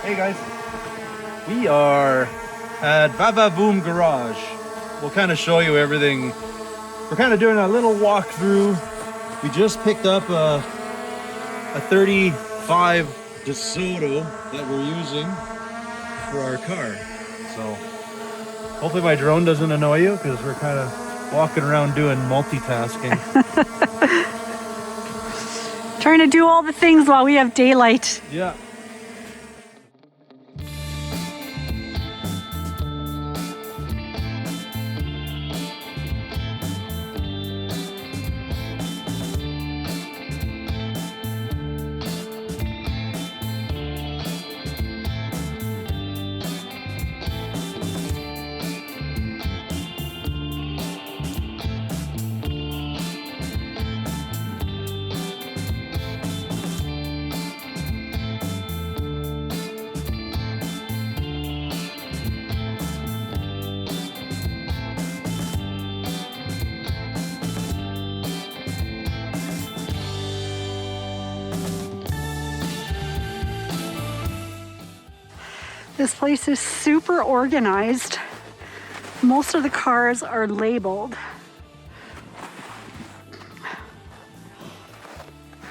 Hey guys, we are at Vavavoom Garage. We'll kind of show you everything. We're kind of doing a little walkthrough. We just picked up a 35 Desoto that we're using for our car. So hopefully my drone doesn't annoy you because we're kind of walking around doing multitasking. Trying to do all the things while we have daylight. Yeah. This place is super organized. Most of the cars are labeled.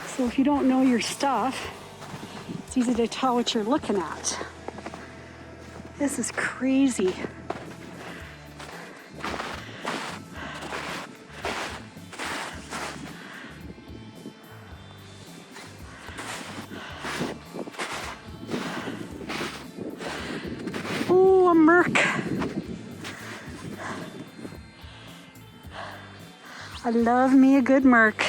So if you don't know your stuff, it's easy to tell what you're looking at. This is crazy. Oh, a Merc. I love me a good Merc.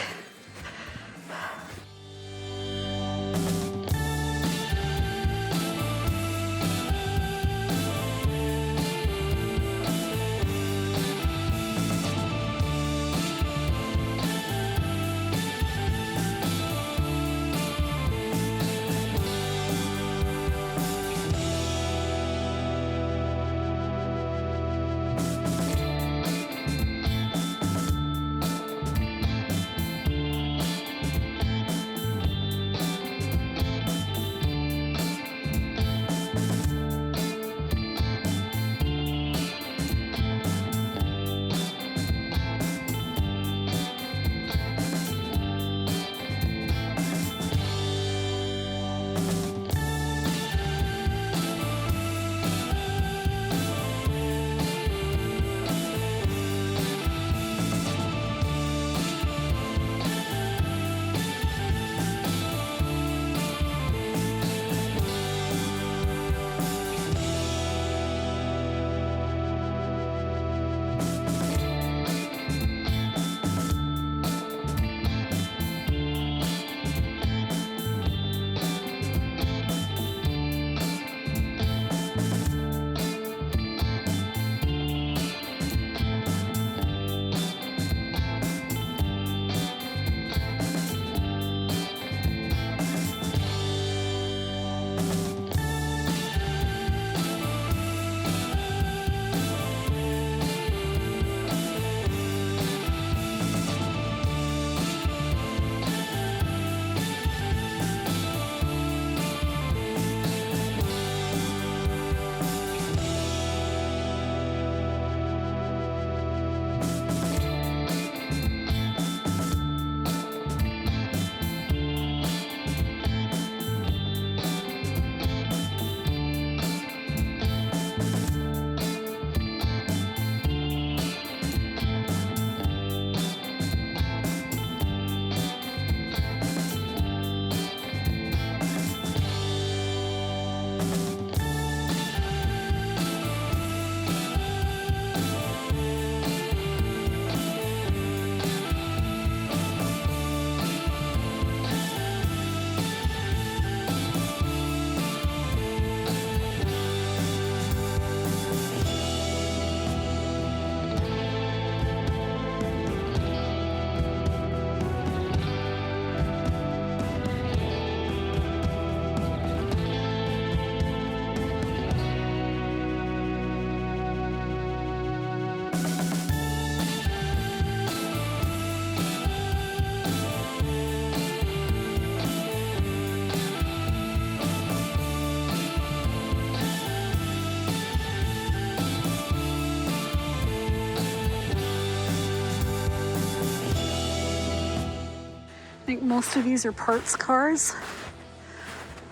I think most of these are parts cars,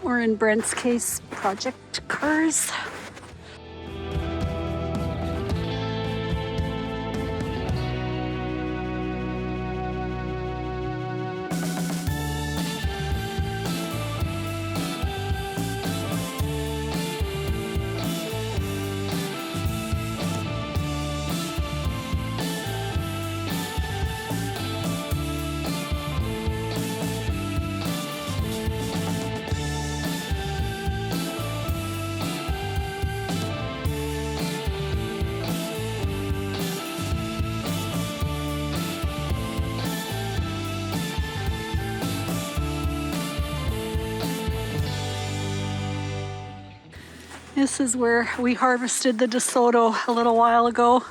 or in Brent's case, project cars. This is where we harvested the Desoto a little while ago.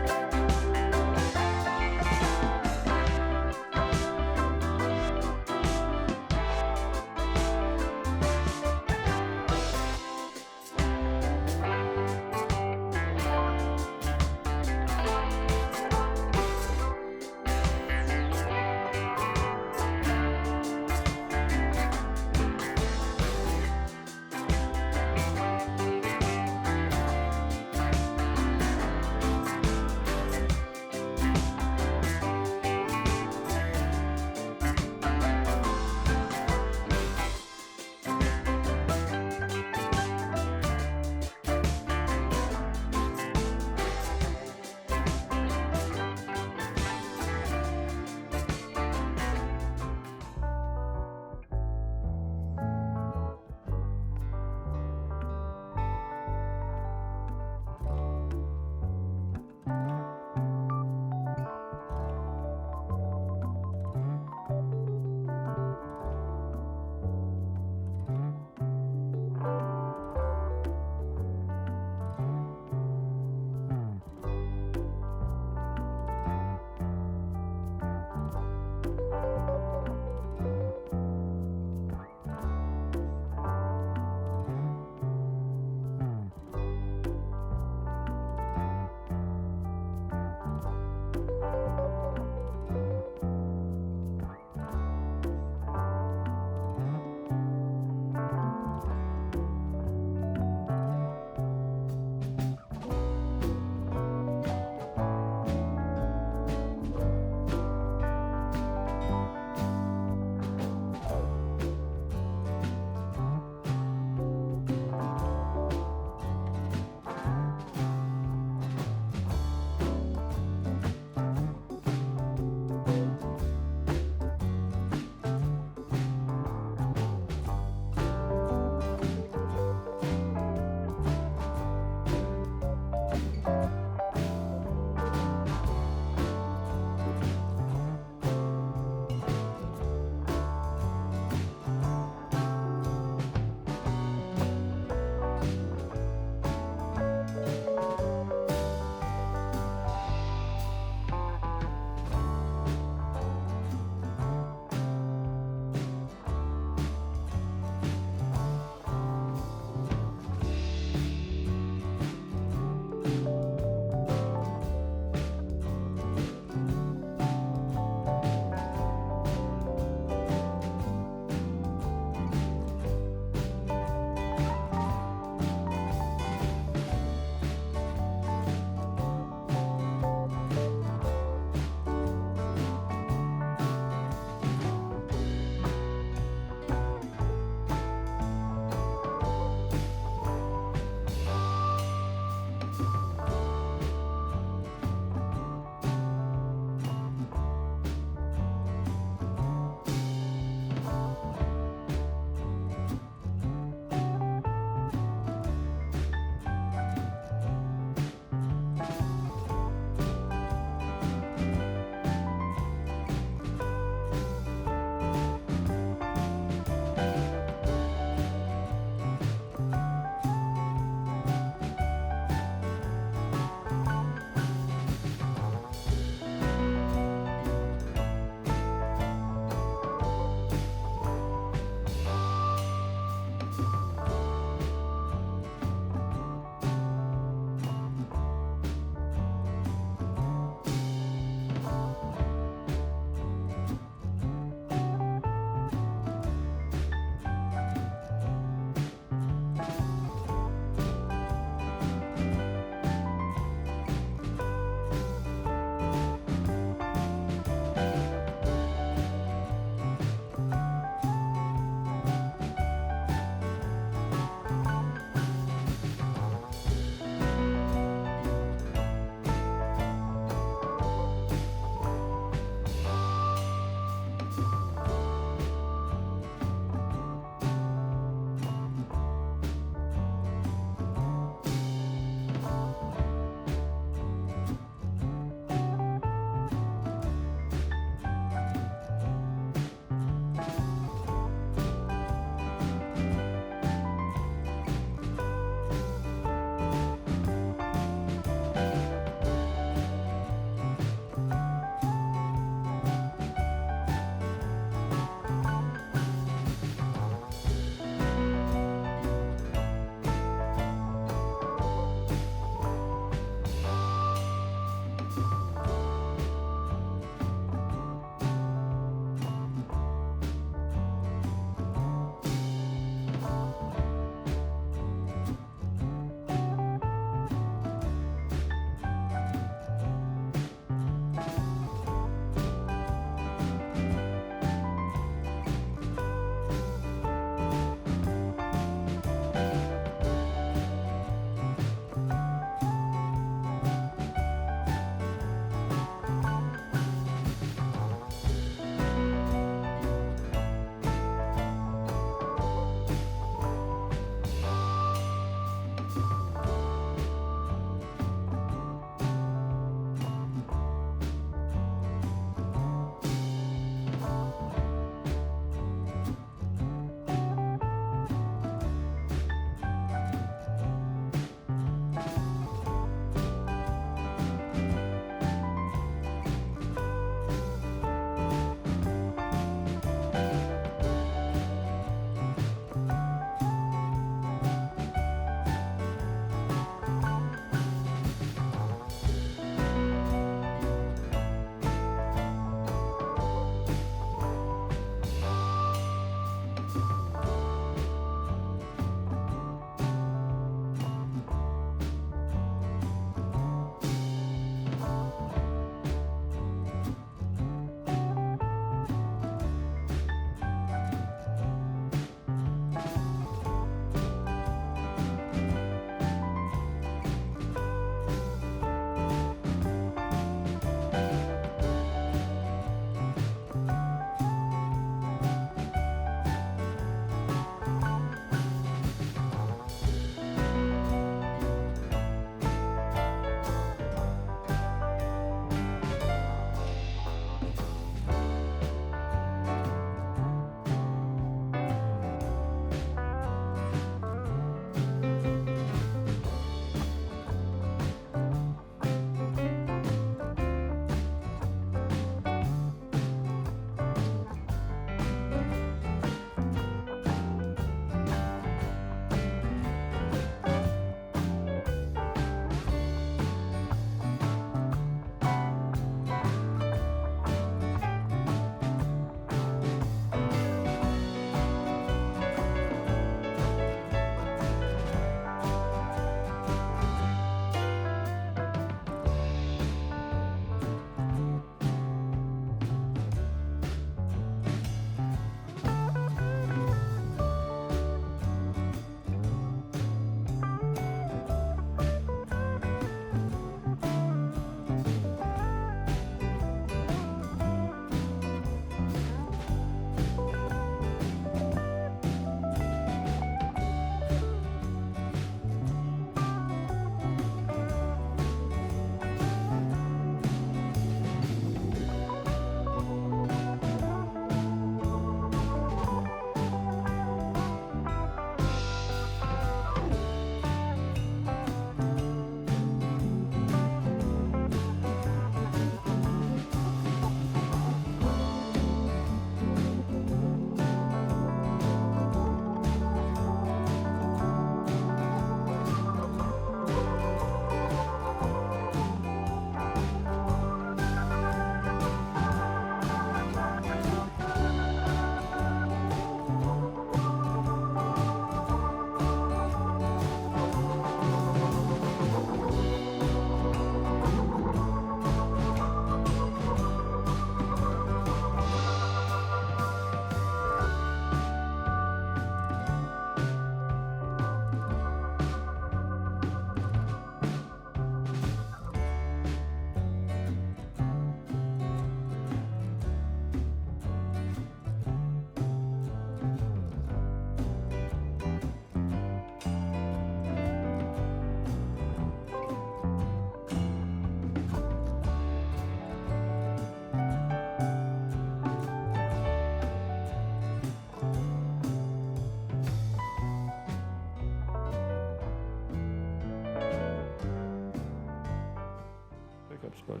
But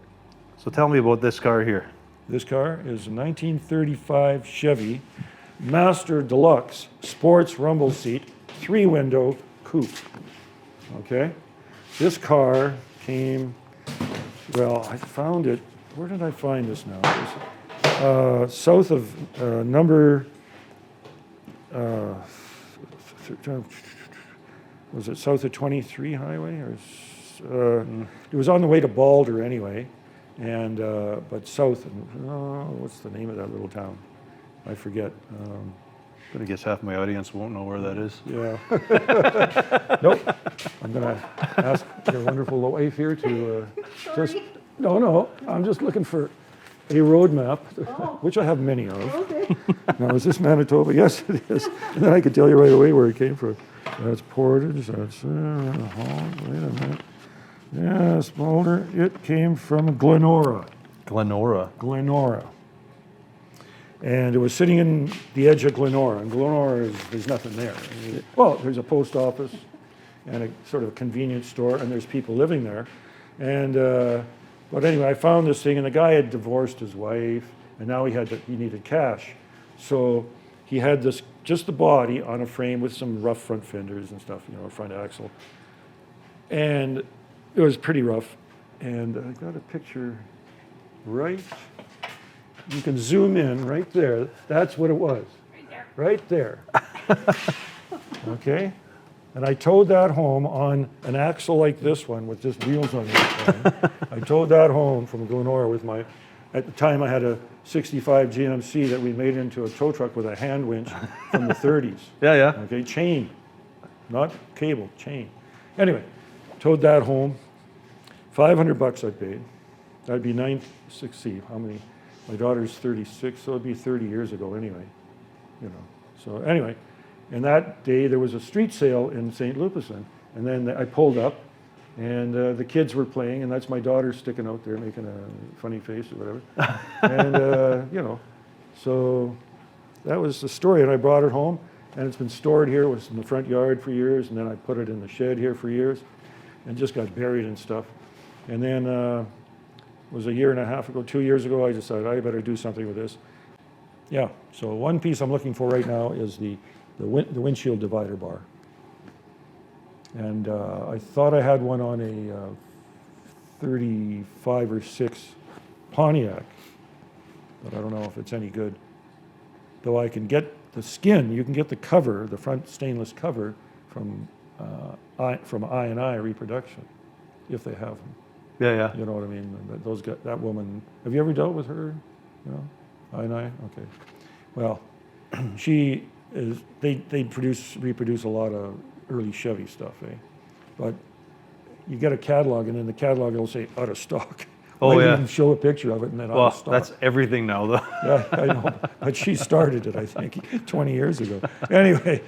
So tell me about this car here. this car is a 1935 Chevy Master Deluxe sports rumble seat, 3-window coupe. Okay? This car came, well, I found it, where did I find this now? It was, south of number, was it south of 23 highway? Or it was on the way to Balder anyway, and but south, what's the name of that little town? I forget. I guess half my audience won't know where that is. Yeah. Nope. I'm going to ask your wonderful wife here to just. No, I'm just looking for a road map, which I have many of. Okay. Now, is this Manitoba? Yes, it is. And then I could tell you right away where it came from. That's Portage. That's wait a minute. Yes, Boulder. It came from Glenora. Glenora. And it was sitting in the edge of Glenora. And Glenora there's nothing there. Well, there's a post office and a sort of convenience store, and there's people living there. And but anyway, I found this thing, and the guy had divorced his wife, and now he needed cash. So he had this, just the body on a frame with some rough front fenders and stuff, a front axle. And it was pretty rough. And I got a picture right. You can zoom in right there. That's what it was. Right there. Okay? And I towed that home on an axle like this one with just wheels on it. I towed that home from Glenora with at the time I had a 65 GMC that we made into a tow truck with a hand winch from the 30s. Yeah. Okay, chain. Not cable, chain. Anyway, towed that home. $500 I paid. That'd be 960. How many? My daughter's 36, so it'd be 30 years ago anyway, So anyway, and that day there was a street sale in St. Lupison, and then I pulled up, and the kids were playing, and that's my daughter sticking out there making a funny face or whatever, and so that was the story, and I brought it home, and it's been stored here. It was in the front yard for years, and then I put it in the shed here for years, and just got buried and stuff, and then. It was a year and a half ago, 2 years ago, I decided I better do something with this. Yeah, so one piece I'm looking for right now is the windshield divider bar. And I thought I had one on a 35 or 6 Pontiac, but I don't know if it's any good. Though I can get the skin, you can get the cover, the front stainless cover from I&I Reproduction, if they have them. Yeah. You know what I mean? That woman, have you ever dealt with her? I&I? Okay. Well, she is, they reproduce a lot of early Chevy stuff, eh? But you get a catalog, and in the catalog it'll say out of stock. Oh, I yeah. even show a picture of it, and then out of stock. That's everything now, though. Yeah, I know. But she started it, I think, 20 years ago. Anyway,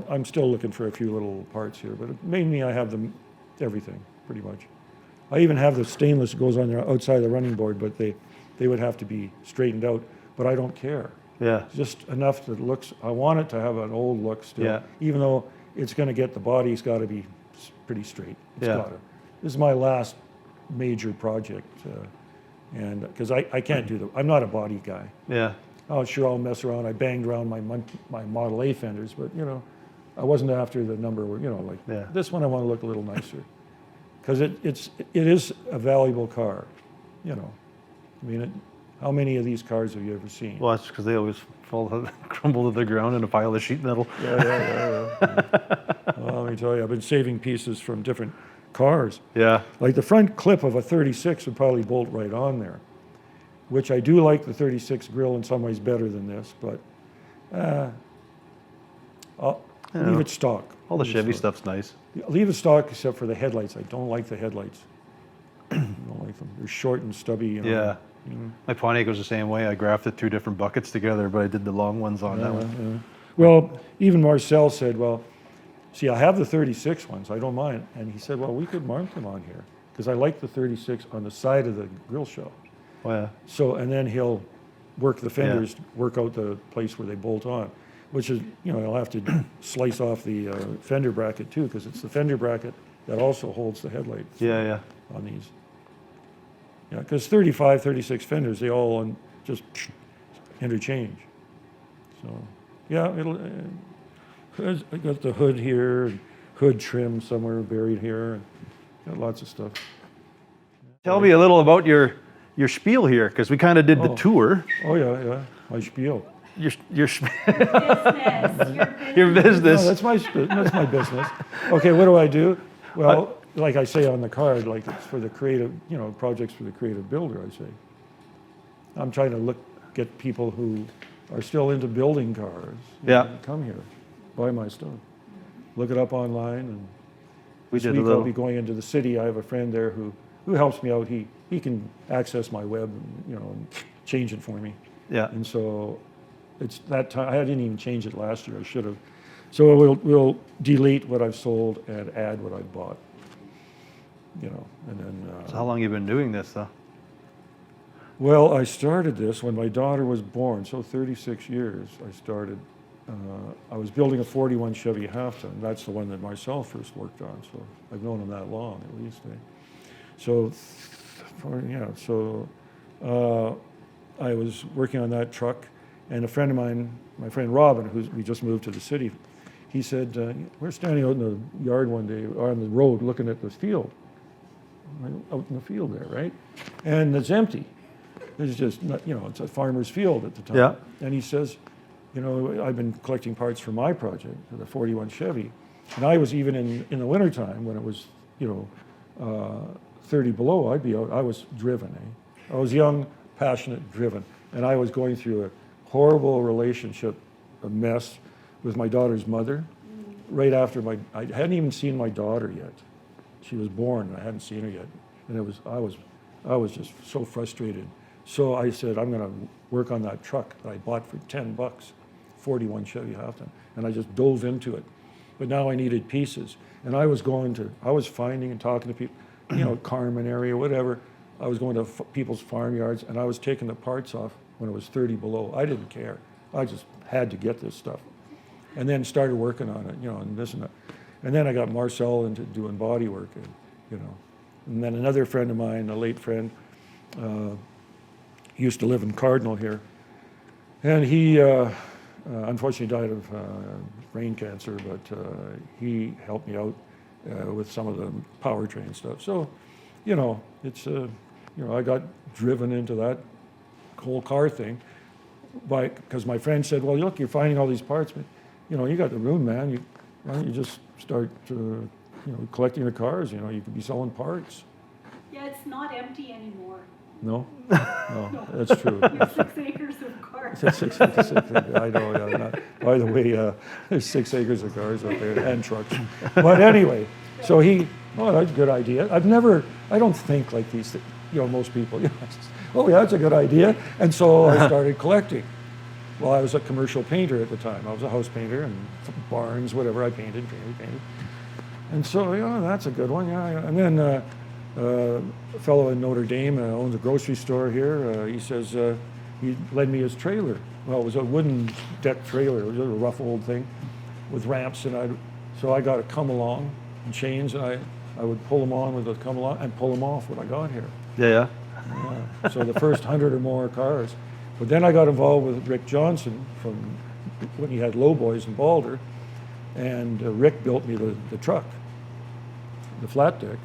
I'm still looking for a few little parts here, but mainly I have everything, pretty much. I even have the stainless that goes on there outside the running board, but they would have to be straightened out, but I don't care. Yeah. Just enough that I want it to have an old look still, Yeah. even though it's going to the body's got to be pretty straight. It's Yeah. gotta. This is my last major project, and because I can't I'm not a body guy. Yeah. Oh, sure, I'll mess around. I banged around my Model A fenders, but I wasn't after the number. Yeah. This one I want to look a little nicer, because it is a valuable car. How many of these cars have you ever seen? Well, that's because they always crumble to the ground in a pile of sheet metal. Yeah. Well, let me tell you, I've been saving pieces from different cars. Yeah. Like the front clip of a 36 would probably bolt right on there, which I do like the 36 grille in some ways better than this, but I'll leave it stock. All the Chevy stuff's nice. Leave it stock except for the headlights. I don't like the headlights. I don't like them. They're short and stubby. Yeah. My Pontiac was the same way. I grafted 2 different buckets together, but I did the long ones on that one. Yeah. Well, even Marcel said, well, see, I have the 36 ones. I don't mind. And he said, well, we could mount them on here, because I like the 36 on the side of the grill shell. Oh, yeah. So, and then he'll work the fenders, work out the place where they bolt on, which is, he'll have to slice off the fender bracket too, because it's the fender bracket that also holds the headlight Yeah. on these. Yeah, because 35, 36 fenders, they all just interchange. So, yeah, I got the hood here, and hood trim somewhere buried here, and got lots of stuff. Tell me a little about your spiel here, because we kind of did the tour. Oh, yeah, my spiel. Your Your business. No, that's my business. Okay, what do I do? Well, like I say on the card, like it's for the creative, projects for the creative builder, I say. I'm trying to get people who are still into building cars. Come here, buy my stuff. Look it up online, and this week I'll be going into the city. I have a friend there who helps me out. He can access my web, and change it for me. Yeah. And so it's that time. I didn't even change it last year. I should have. So we'll delete what I've sold and add what I've bought. And then. So how long have you been doing this, though? Well, I started this when my daughter was born, so 36 years I started. I was building a 41 Chevy Halfass. That's the one that Marcel first worked on, so I've known him that long at least. So I was working on that truck, and a friend of mine, my friend Robin, we just moved to the city, he said, we're standing out in the yard one day, or on the road, looking at this field. Out in the field there, right? And it's empty. It's just, it's a farmer's field at the time. Yeah. And he says, I've been collecting parts for my project, for the 41 Chevy. And I was even in the wintertime when it was, 30 below, I'd be out. I was driven, I was young, passionate, driven. And I was going through a horrible relationship, a mess with my daughter's mother. Right after I hadn't even seen my daughter yet. She was born, and I hadn't seen her yet. And I was just so frustrated. So I said, I'm going to work on that truck that I bought for $10, 41 Chevy Halfass, and I just dove into it. But now I needed pieces, and I was finding and talking to people, Carmen area, whatever. I was going to people's farmyards, and I was taking the parts off when it was 30 below. I didn't care. I just had to get this stuff. And then started working on it, and this and that. And then I got Marcel into doing body work, And then another friend of mine, a late friend, used to live in Cardinal here. And he unfortunately died of brain cancer, but he helped me out with some of the powertrain stuff. So, it's, I got driven into that whole car thing because my friend said, well, look, you're finding all these parts, but, you got the room, man. Why don't you just start, collecting the cars? You could be selling parts. Yeah, it's not empty anymore. No, that's true. You have 6 acres of cars. Six acres. I know. Yeah, by the way, there's 6 acres of cars out there and trucks. But anyway, so that's a good idea. I don't think like these, most people. Oh yeah, that's a good idea. And so I started collecting. Well, I was a commercial painter at the time. I was a house painter and barns, whatever. I painted. And so, that's a good one. Yeah. And then a fellow in Notre Dame owns a grocery store here. He says he lent me his trailer. Well, it was a wooden deck trailer. It was a rough old thing with ramps, and so I got a come along and chains, and I would pull them on with a come along and pull them off when I got here. Yeah. So the first 100 or more cars. But then I got involved with Rick Johnson from when he had Lowboys in Balder, and Rick built me the truck, the flat deck,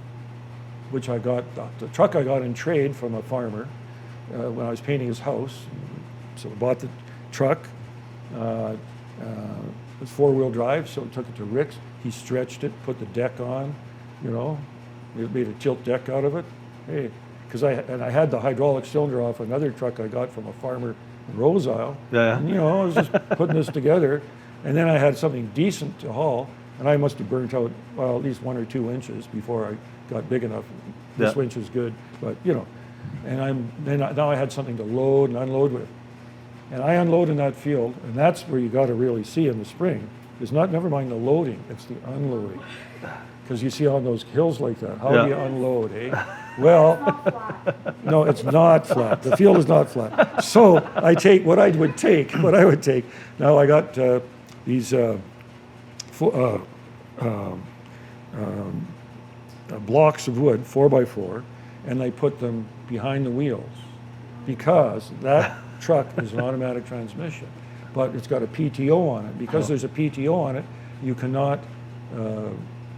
which I got, the truck I got in trade from a farmer when I was painting his house. So I bought the truck. It was 4-wheel drive, so I took it to Rick's. He stretched it, put the deck on, made a tilt deck out of it. Hey, because I had the hydraulic cylinder off another truck I got from a farmer in Rose Isle. Yeah. And, I was just putting this together, and then I had something decent to haul, and I must have burnt out, at least 1 or 2 inches before I got big enough. This winch is good, but and now I had something to load and unload with, and I unload in that field, and that's where you got to really see in the spring. It's never mind the loading; it's the unloading, because you see on those hills like that. How do you unload, eh? Well, no, it's not flat. The field is not flat. So I take what I would take. Now I got these blocks of wood, 4x4, and they put them behind the wheels because that truck is an automatic transmission, but it's got a PTO on it. Because there's a PTO on it, you cannot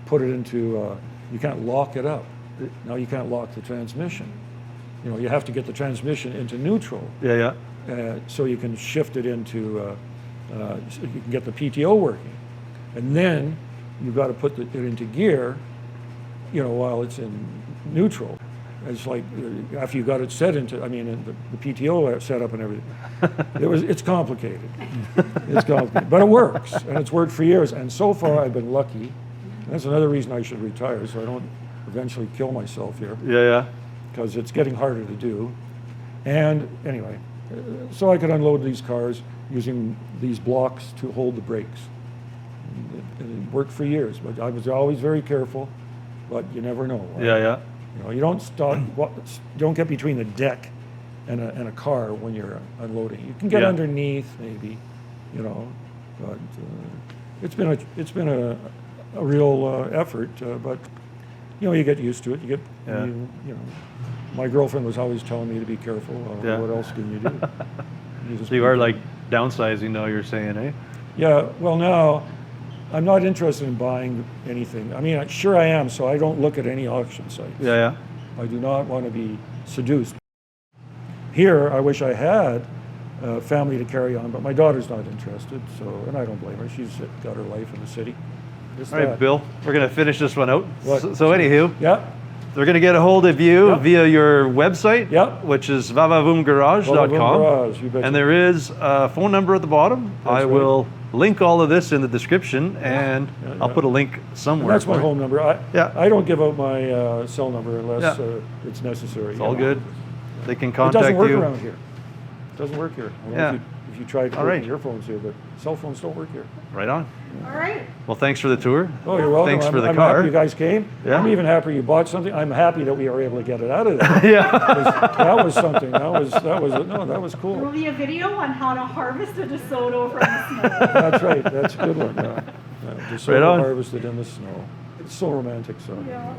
put it into, you can't lock it up. Now you can't lock the transmission. You know, you have to get the transmission into neutral. Yeah, So you can shift it into, so you can get the PTO working. And then you've got to put it into gear, you know, while it's in neutral. It's like after you got it set into, I mean, the PTO setup and everything. It's complicated. It's complicated, but it works, and it's worked for years. And so far, I've been lucky. That's another reason I should retire, so I don't eventually kill myself here. Yeah. Because it's getting harder to do. And anyway, so I could unload these cars using these blocks to hold the brakes. And it worked for years, but I was always very careful, but you never know. Yeah. You know, you don't get between the deck and a car when you're unloading. You can get underneath, maybe, you know, but it's been a real effort. But you know, you get used to it. You know, my girlfriend was always telling me to be careful. What else can you do? So you are like downsizing now, you're saying, eh? Yeah. Well, now I'm not interested in buying anything. I mean, sure I am, so I don't look at any auction sites. Yeah. I do not want to be seduced. Here, I wish I had a family to carry on, but my daughter's not interested, so, and I don't blame her. She's got her life in the city. All right, Bill, we're going to finish this one out. What? So anywho, they're going to get a hold of you via your website, which is vavavoomgarage.com. Garage, you betcha. And there is a phone number at the bottom. I will link all of this in the description, and I'll put a link somewhere. And that's my home number. I don't give out my cell number unless it's necessary. It's all good. They can contact you. It doesn't work around here. It doesn't work here. I don't know if you tried putting your phones here, but cell phones don't work here. Right on. All right. Well, thanks for the tour. Oh, you're welcome. Thanks for the I'm car. happy you guys came. Yeah. I'm even happy you bought something. I'm happy that we were able to get it out of there. Yeah. That was something. That was cool. There will be a video on how to harvest a DeSoto from the snow. That's right. That's a good one. DeSoto Right on. harvested in the snow. It's so romantic. So. Yeah.